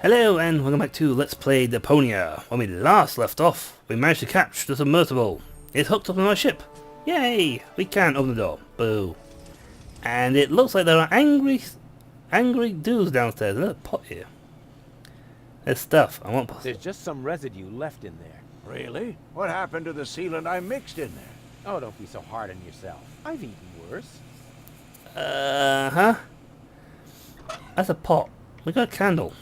Hello and welcome back to Let's Play Deponia. When we last left off, we managed to capture the submersible. It's hooked up on our ship. Yay! We can't open the door. Boo. And it looks like there are angry dudes downstairs. There's a pot here. There's stuff. I want. There's just some residue left in there. Really? What happened to the sealant I mixed in there? Oh, don't be so hard on yourself. I've eaten worse. Huh? That's a pot. We got a candle.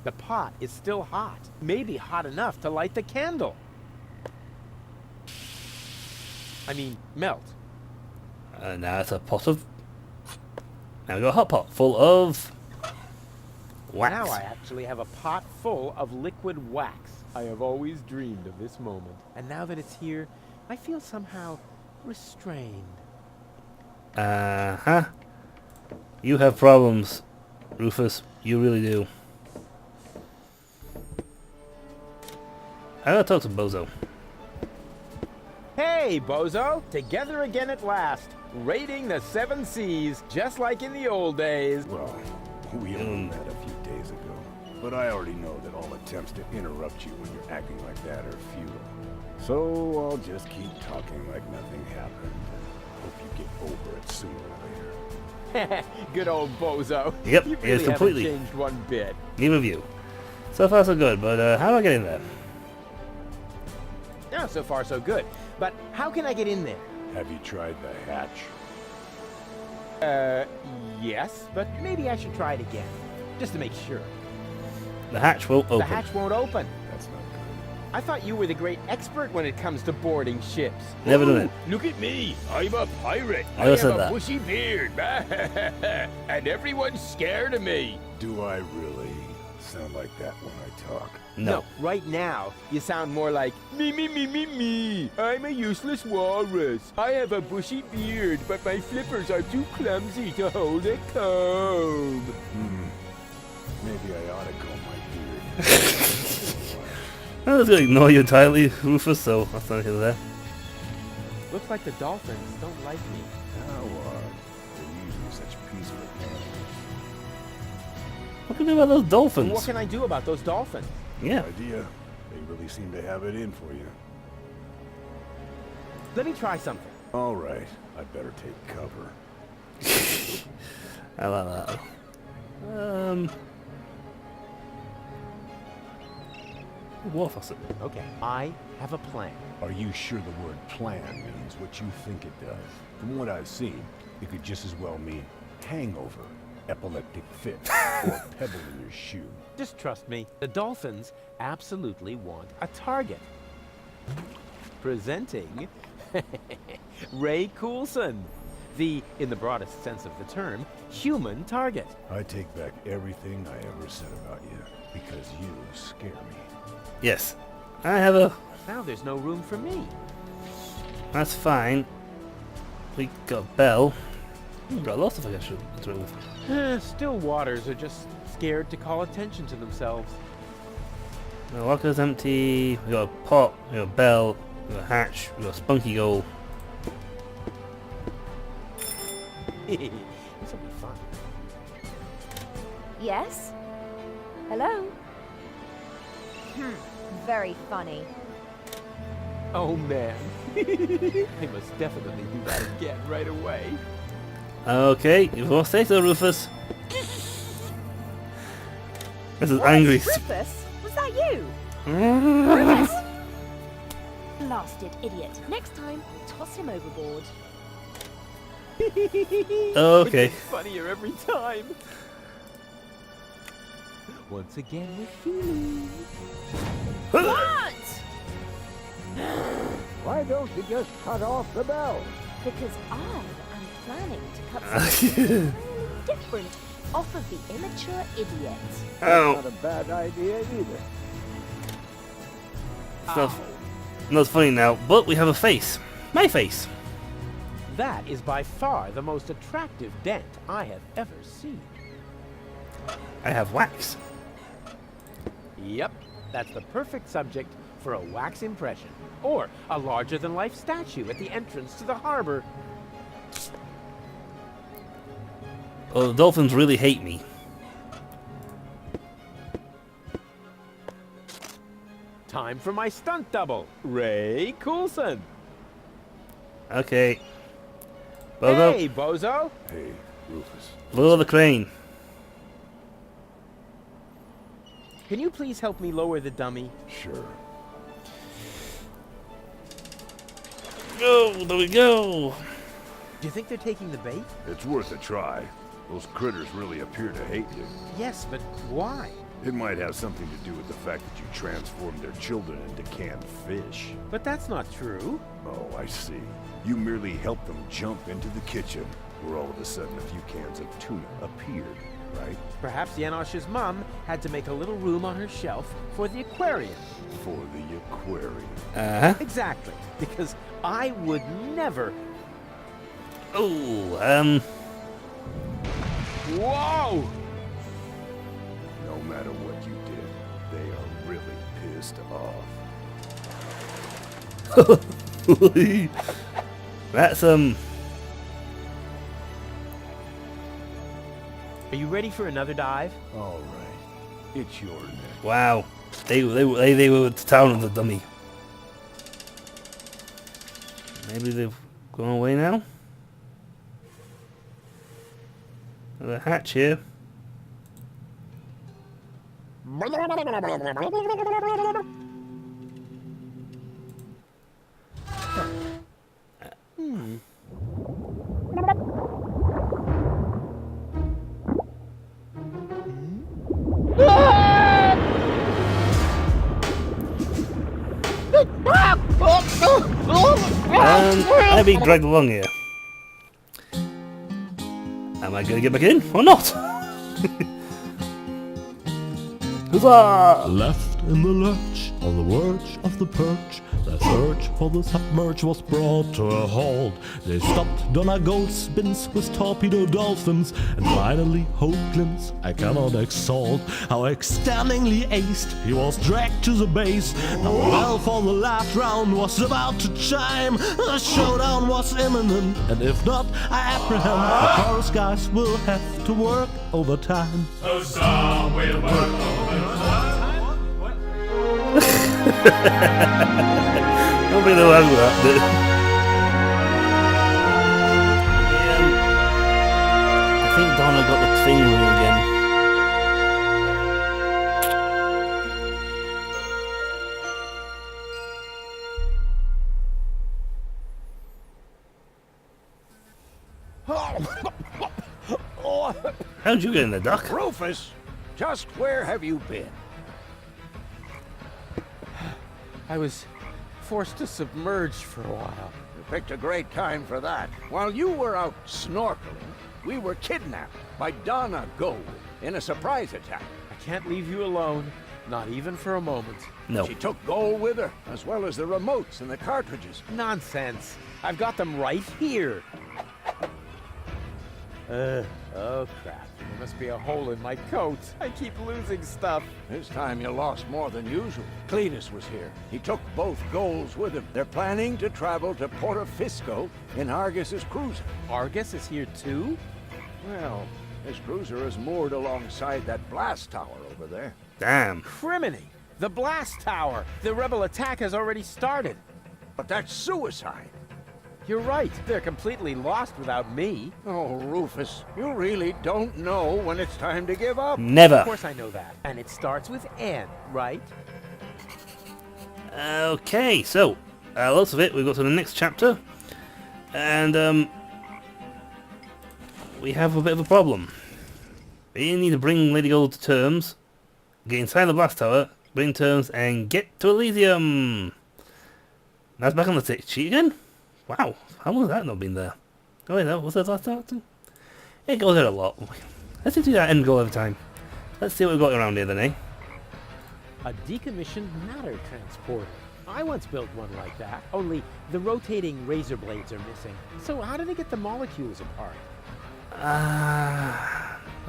The pot is still hot. Maybe hot enough to light the candle. I mean, melt. Now it's a pot of... Now we got a hot pot full of... wax. Now I actually have a pot full of liquid wax. I have always dreamed of this moment. And now that it's here, I feel somehow restrained. Uh-huh. You have problems, Rufus. You really do. I gotta talk to Bozo. Hey, Bozo! Together again at last. Raiding the 7 seas, just like in the old days. Well, we only met a few days ago. But I already know that all attempts to interrupt you when you're acting like that are futile. So I'll just keep talking like nothing happened. Hope you get over it sooner or later. Good old Bozo. Yep, You it really is completely. haven't changed one bit. Neither of you. So far so good, but how do I get in there? No, so far so good. But how can I get in there? Have you tried the hatch? Yes, but maybe I should try it again, just to make sure. The hatch won't open. The hatch won't open. That's not good. I thought you were the great expert when it comes to boarding ships. Never done it. Look at me. I'm a pirate. I never said have that. a bushy beard. And everyone's scared of me. Do I really sound like that when I talk? No. Right now, you sound more like, Me. I'm a useless walrus. I have a bushy beard, but my flippers are too clumsy to hold a comb. Maybe I ought to comb my beard. I'm just gonna ignore you entirely, Rufus, so that's not here there. looks like the dolphins don't like me. How they're using such peaceful animals. What can we do about those dolphins? What can I do about those dolphins? Yeah. Idea. They really seem to have it in for you. Let me try something. All right, I better take cover. I like that. War faucet. Okay, I have a plan. Are you sure the word plan means what you think it does? From what I've seen, it could just as well mean hangover, epileptic fit, or pebble in your shoe. Just trust me. The dolphins absolutely want a target. Presenting Ray Coulson, the, in the broadest sense of the term, human target. I take back everything I ever said about you, because you scare me. Yes. I have a... Now there's no room for me. That's fine. We got a bell. We've got lots of things to do with. Still waters are just scared to call attention to themselves. The locker's empty. We got a pot. We got a bell. We got a hatch. We got a spunky goal. This will be fun. Yes? Hello? Very funny. Oh man. I must definitely do that again right away. Okay, you want to say so, Rufus? This is angry. Rufus? Was that you? Rufus! Blasted idiot. Next time, toss him overboard. Okay. It gets funnier every time. Once again with feeling. What? Why don't you just cut off the bell? Because I am planning to cut something entirely different off of the immature idiot. Ow. Not a bad idea either. Not funny now, but we have a face. My face. That is by far the most attractive dent I have ever seen. I have wax. Yep, that's the perfect subject for a wax impression. Or a larger-than-life statue at the entrance to the harbor. Oh, the dolphins really hate me. time for my stunt double, Ray Coulson. Okay. Bozo, Hey, Bozo. Hey, Rufus. lower the crane. Can you please help me lower the dummy? Sure. Go, there we go. Do you think they're taking the bait? It's worth a try. Those critters really appear to hate you. Yes, but why? It might have something to do with the fact that you transformed their children into canned fish. But that's not true. Oh, I see. You merely helped them jump into the kitchen, where all of a sudden a few cans of tuna appeared, right? Perhaps Janosch's mom had to make a little room on her shelf for the aquarium. For the aquarium. Uh-huh. Exactly, because I would never... Oh, Whoa! No matter what you did, they are really pissed off. That's, Are you ready for another dive? All right. It's your neck. wow. They were to town on the dummy. Maybe they've gone away now? There's a hatch here. I'm being dragged along here. Am I going to get back in or not? Huzzah! Left in the lurch, on the verge of the perch, the search for the submerge was brought to a halt. They stopped Donna Goldspins with torpedo dolphins, and finally Hoagland's I cannot exalt. How extendingly aced he was dragged to the base. Now the bell for the last round was about to chime. The showdown was imminent, and if not, I apprehend the chorus guys will have to work overtime. Nobody know how that bit. I think Donna got the thing wrong again. How'd you get in the duck? Rufus, just where have you been? I was forced to submerge for a while. You picked a great time for that. While you were out snorkeling, we were kidnapped by Donna Gold in a surprise attack. I can't leave you alone, not even for a moment. No. She took Gold with her, as well as the remotes and the cartridges. Nonsense. I've got them right here. Oh crap. There must be a hole in my coat. I keep losing stuff. This time you lost more than usual. Cletus was here. He took both Golds with him. They're planning to travel to Portofisco in Argus's cruiser. Argus is here too? Well, his cruiser is moored alongside that blast tower over there. Damn. Criminy! The blast tower! The rebel attack has already started. But that's suicide. You're right. They're completely lost without me. Oh, Rufus, you really don't know when it's time to give up. Never. Of course I know that. And it starts with N, right? Okay, so lots of it. We go to the next chapter, and we have a bit of a problem. We need to bring Lady Gold to terms, get inside the blast tower, bring terms, and get to Elysium. That's back on the tick sheet again. Wow, how long has that not been there? Oh wait, no, was that last chapter? It goes there a lot. Let's do that end goal every time. Let's see what we've got around here then, eh? A decommissioned matter transporter. I once built one like that, only the rotating razor blades are missing. So how do they get the molecules apart?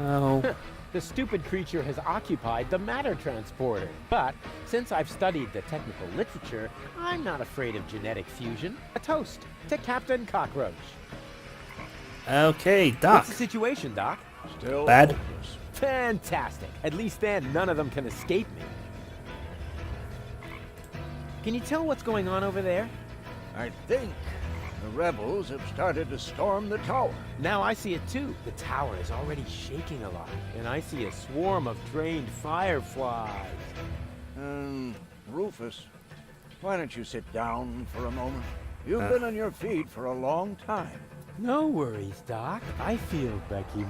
Oh. The stupid creature has occupied the matter transporter. But since I've studied the technical literature, I'm not afraid of genetic fusion. A toast to Captain Cockroach. Okay, Doc. What's the situation, Doc? Still Bad. hopeless. Fantastic. At least then none of them can escape me. Can you tell what's going on over there? I think the rebels have started to storm the tower. Now I see it too. The tower is already shaking a lot, and I see a swarm of trained fireflies. Rufus, why don't you sit down for a moment? You've been on your feet for a long time. No worries, Doc. I feel Becky,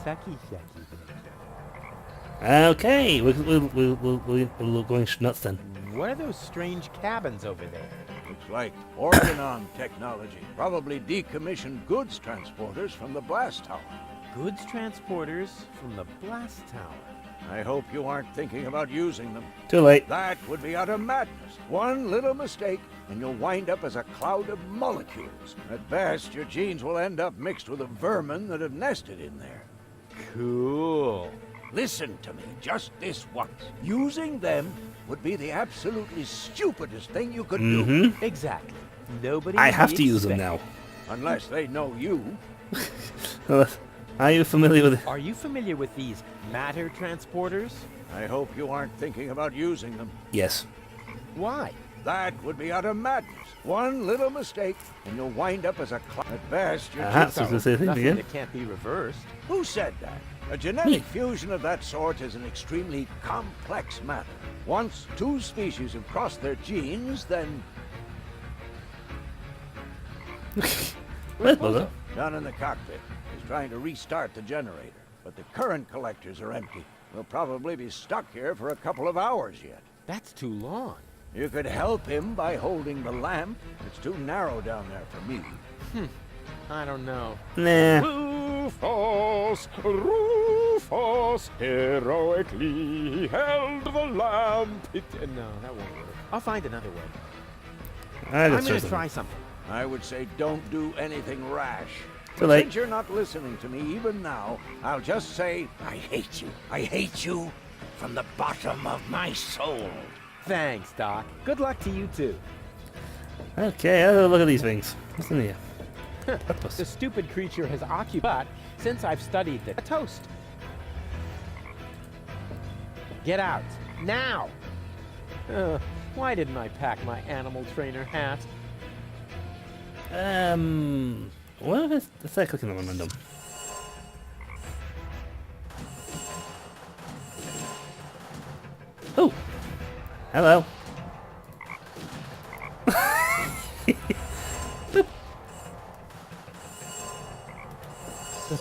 Sucky. Okay, we're going nuts then. What are those strange cabins over there? Looks like Organon technology. Probably decommissioned goods transporters from the blast tower. Goods transporters from the blast tower. I hope you aren't thinking about using them. Too late. That would be utter madness. One little mistake, and you'll wind up as a cloud of molecules. At best, your genes will end up mixed with the vermin that have nested in there. Cool. Listen to me, just this once. Using them would be the absolutely stupidest thing you could do. Exactly. Nobody. I would have be to use them expecting- now. Unless they know you. Are you familiar with it? Are you familiar with these matter transporters? I hope you aren't thinking about using them. Yes. Why? That would be utter madness. One little mistake, and you'll wind up as a cloud. At best, you're So I was gonna say the thing Nothing again. that can't be reversed. Who said that? A genetic fusion of that sort is an extremely complex matter. Once two species have crossed their genes, then Where's Buzzer? down in the cockpit is trying to restart the generator. But the current collectors are empty. We'll probably be stuck here for a couple of hours yet. That's too long. You could help him by holding the lamp. It's too narrow down there for me. I don't know. Nah. Rufus heroically held the lamp. No, that won't work. I'll find another way. I I'm gonna try something. I would say don't do anything rash. Too But late. since you're not listening to me even now, I'll just say, I hate you. I hate you from the bottom of my soul. Thanks, Doc. Good luck to you too. Okay, let's have a look at these things. What's in here? The stupid creature has occupied since I've studied the toast. Get out now. Why didn't I pack my animal trainer hat? What if it's that clicking on random? Oh, hello.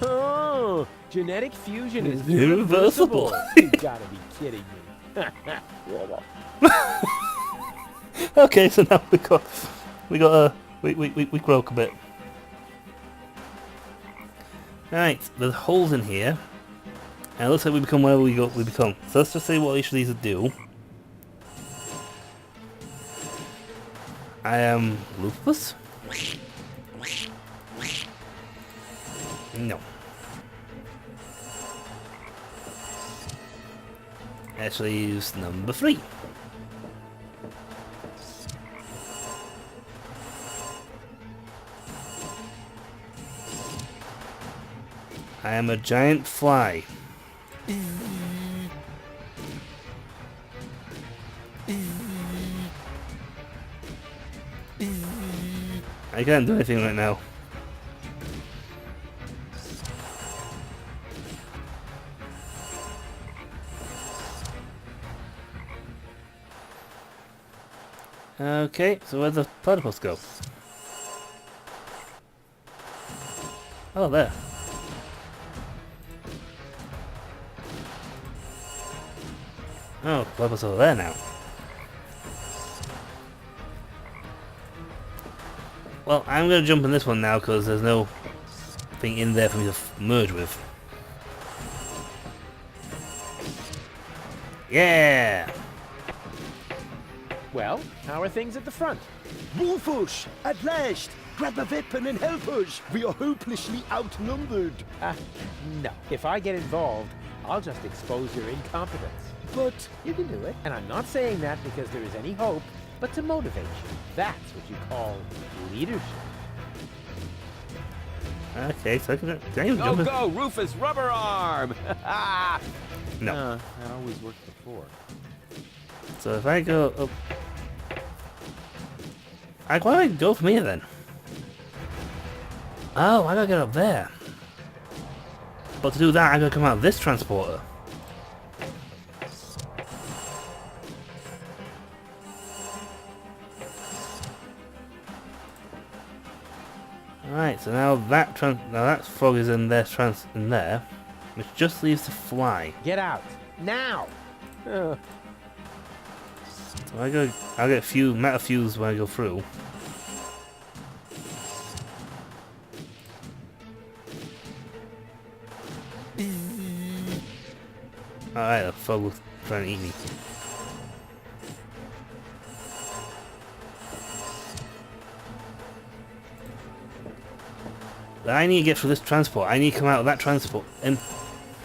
Oh, genetic fusion is It's irreversible. irreversible. You gotta be kidding me. Okay, so now we broke a bit. Right, there's holes in here, and it looks like we become whatever we become. So let's just say what each of these do. I am Lupus. No. Actually, use number 3. I am a giant fly. I can't do anything right now. Okay, so where'd the platypus go? Oh, there. Oh, platypus over there now. Well, I'm going to jump in this one now because there's no thing in there for me to merge with. Yeah! Well, how are things at the front? Rufus, at last! Grab a weapon and help us! We are hopelessly outnumbered. No. If I get involved, I'll just expose your incompetence. But You can do it. And I'm not saying that because there is any hope, but to motivate you. That's what you call leadership. Okay, so I can even Go, jump in. go, Rufus Rubber Arm! No. That always worked before. So if I go up Why do I go from here then? Oh, I gotta get up there. But to do that, I gotta come out of this transporter. Alright, so now that frog is in there, which just leaves the fly. Get out now. So I'll get meta fuse when I go through. Alright, the frog was trying to eat me. But I need to get through this transport. I need to come out of that transport.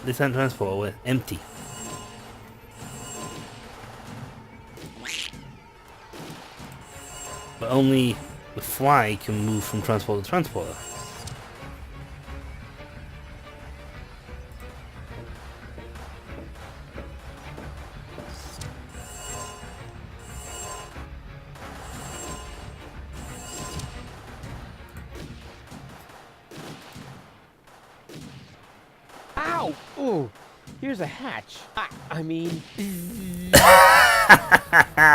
This transport with empty. But only the fly can move from transport to transporter. Ow! Ooh, here's a hatch. I mean...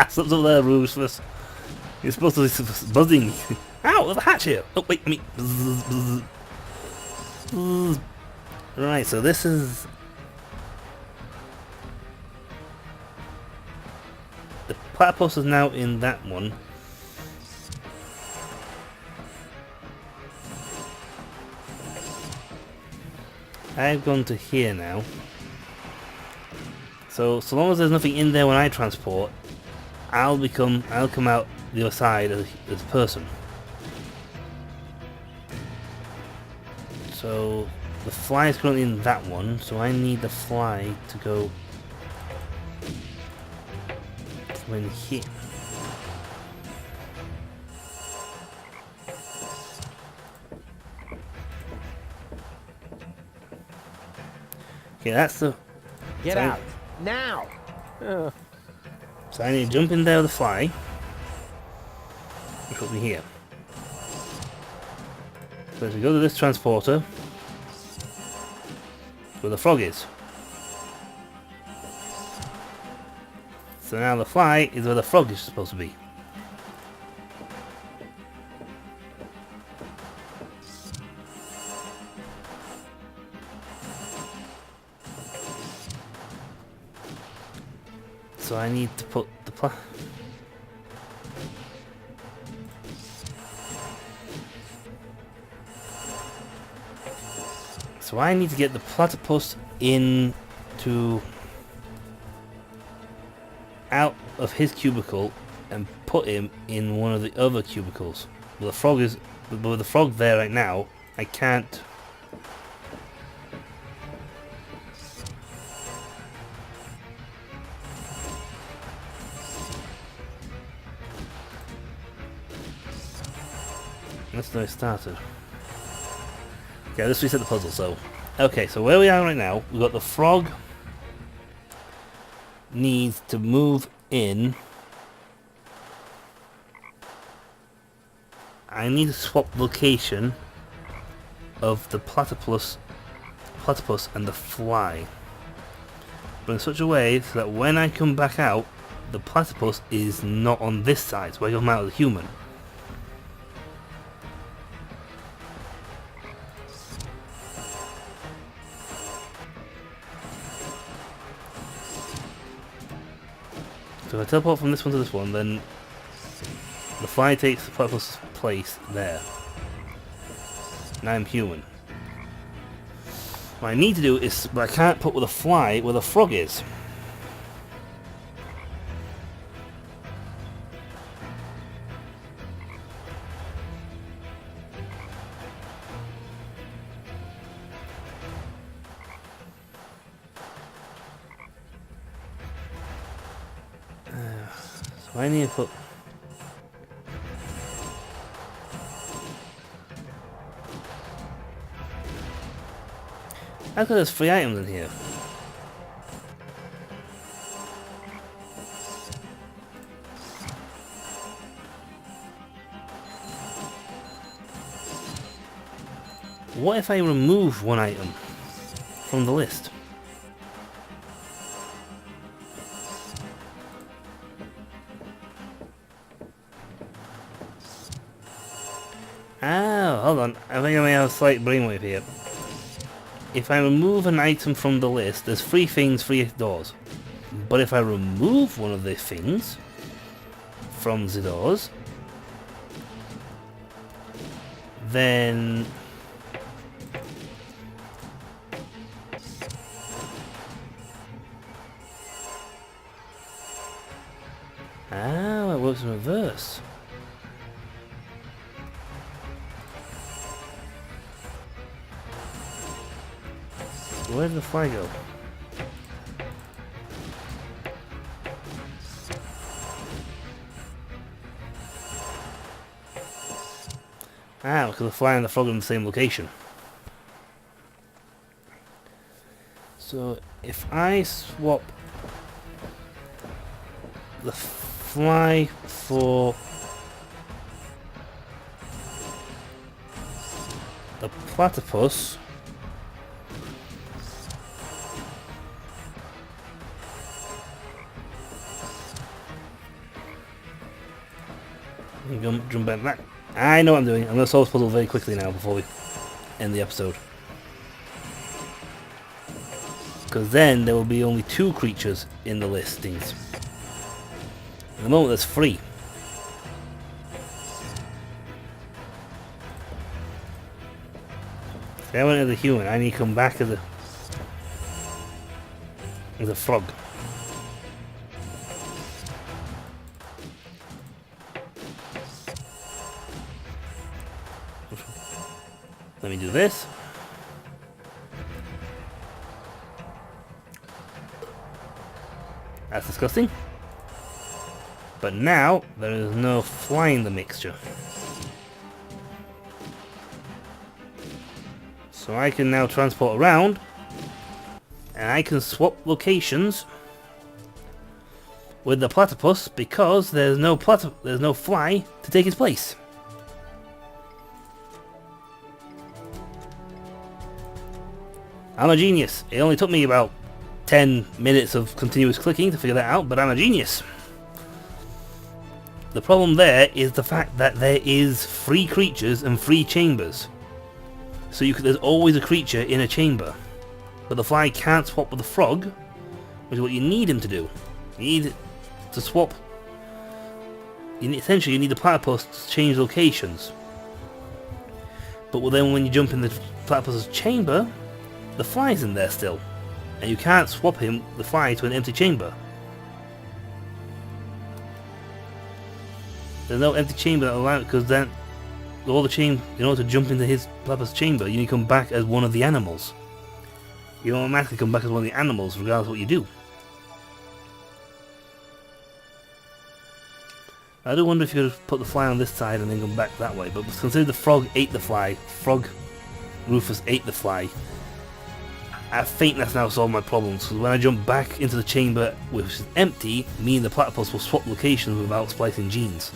Something's up there, Ruthless. You're supposed to be buzzing. Ow, there's a hatch here. Oh, wait, I mean... Bzz, bzz, bzz. Right, so this is... The platypus is now in that one. I've gone to here now. So long as there's nothing in there when I transport, I'll come out the other side as a person. So the fly is currently in that one, so I need the fly to go in here. Okay, that's the... Get out now. So I need to jump in there with the fly. Which puts me here. So as we go to this transporter, where the frog is. So now the fly is where the frog is supposed to be. So I need to put the So I need to get the platypus out of his cubicle and put him in one of the other cubicles. But with the frog there right now, I can't. That's how I started. Okay, let's reset the puzzle. So, okay, so where we are right now, we've got the frog needs to move in. I need to swap location of the platypus and the fly, but in such a way so that when I come back out, the platypus is not on this side, so I come out as a human. So if I teleport from this one to this one, then the fly takes the platypus' place there. Now I'm human. What I need to do is, but I can't put with a fly where the frog is. So I need to put... How come there's 3 items in here? What if I remove one item from the list? Oh, hold on. I think I may have a slight brainwave here. If I remove an item from the list, there's 3 things, 3 doors. But if I remove one of the things from the doors, then oh, it works in reverse. Where did the fly go? Ah, because the fly and the frog are in the same location. So if I swap the fly for the platypus, you can jump back that. I know what I'm doing. I'm going to solve this puzzle very quickly now before we end the episode. Because then there will be only 2 creatures in the listings. At the moment there's 3. See, I went as a human. I need to come back as a frog. Let me do this. That's disgusting. But now there is no fly in the mixture. So I can now transport around and I can swap locations with the platypus because there's no fly to take its place. I'm a genius. It only took me about 10 minutes of continuous clicking to figure that out, but I'm a genius. The problem there is the fact that there is 3 creatures and 3 chambers. So there's always a creature in a chamber. But the fly can't swap with the frog, which is what you need him to do. You need to swap. Essentially, you need the platypus to change locations. But then when you jump in the platypus's chamber, the fly's in there still, and you can't swap the fly to an empty chamber. There's no empty chamber that allows, because then all the in order to jump into his platypus chamber, you need to come back as one of the animals. You automatically come back as one of the animals, regardless of what you do. I do wonder if you could put the fly on this side and then come back that way, but consider the frog ate the fly. Rufus ate the fly. I think that's now solved my problems, because when I jump back into the chamber which is empty, me and the platypus will swap locations without splicing genes.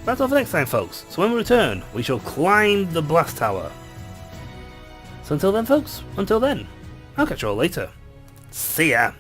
That's all for next time, folks. So when we return, we shall climb the blast tower. So until then, folks, I'll catch you all later. See ya!